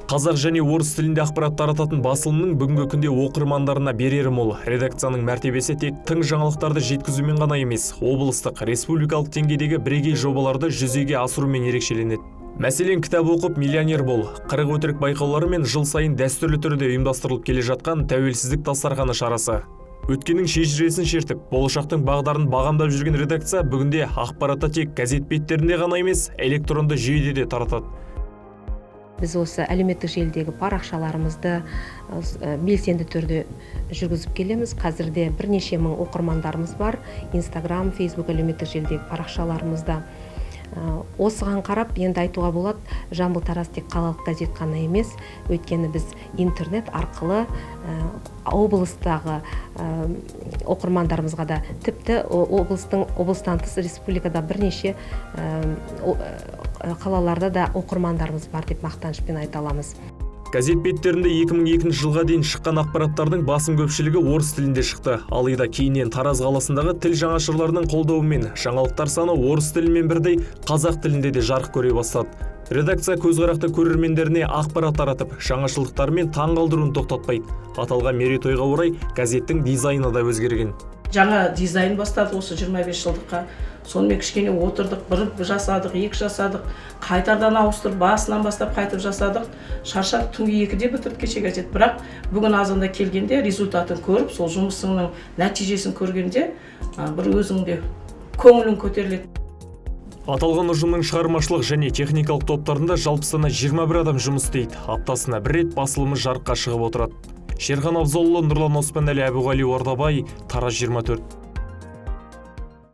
Қазақ және орыс тілінде ақпарат тарататын басылымның бүгінгі күнде оқырмандарына берері мол. Редакцияның мәртебесі тек тың жаңалықтарды жеткізумен ғана емес, облыстық, республикалық деңгейдегі бірегей жобаларды жүзеге асырумен ерекшеленеді. Мәселен, кітап оқып миллионер бол, 40 өтірік байқаулары мен жыл сайын дәстүрлі түрде ұйымдастырылып келе жатқан тәуелсіздік дастарханы шарасы. Өткеннің шежіресін шертіп, болашақтың бағдарын бағамдап жүрген редакция бүгінде ақпаратты тек газет беттерінде ғана емес, электронды жүйеде де таратады. Біз осы әлеуметтік желідегі парақшаларымызды белсенді түрде жүргізіп келеміз. Қазірде бірнеше мың оқырмандарымыз бар. Инстаграм, Фейсбук әлеуметтік желідегі парақшаларымызда. Осыған қарап, енді айтуға болады, Жамбыл Тараз тек қалалық газет қана емес, өйткені біз интернет арқылы облыстағы оқырмандарымызға да, тіпті облыстан тыс республикада бірнеше қалаларда да оқырмандарымыз бар деп мақтанышпен айта аламыз. Газет беттерінде 2002 жылға дейін шыққан ақпараттардың басым көпшілігі орыс тілінде шықты. Алайда кейіннен Тараз қаласындағы тіл жаңашырларының қолдауымен жаңалықтар саны орыс тілімен бірдей қазақ тілінде де жарық көре бастады. Редакция көзқарақты көрермендеріне ақпарат таратып, жаңашылдықтарымен таң қалдыруын тоқтатпайды. Аталған мерейтойға орай газеттің дизайны да өзгерген. Жаңа дизайн бастады осы 25 жылдыққа. Сонымен кішкене отырдық, бір жасадық, екі жасадық, қайтардан ауыстырып, басынан бастап қайтып жасадық. Шаршадық, түнгі 2-де бітіріп кеше газет. Бірақ бүгін азанда келгенде результатын көріп, сол жұмысыңның нәтижесін көргенде, бір өзіңде көңілің көтеріледі. Аталған ұжымның шығармашылық және техникалық топтарында жалпысына 21 адам жұмыс істейді. Аптасына бір рет басылымы жарыққа шығып отырады. Шерхан Абзолұлы, Нұрлан Оспанәлі, Әбуғали Ордабай, Тараз 24.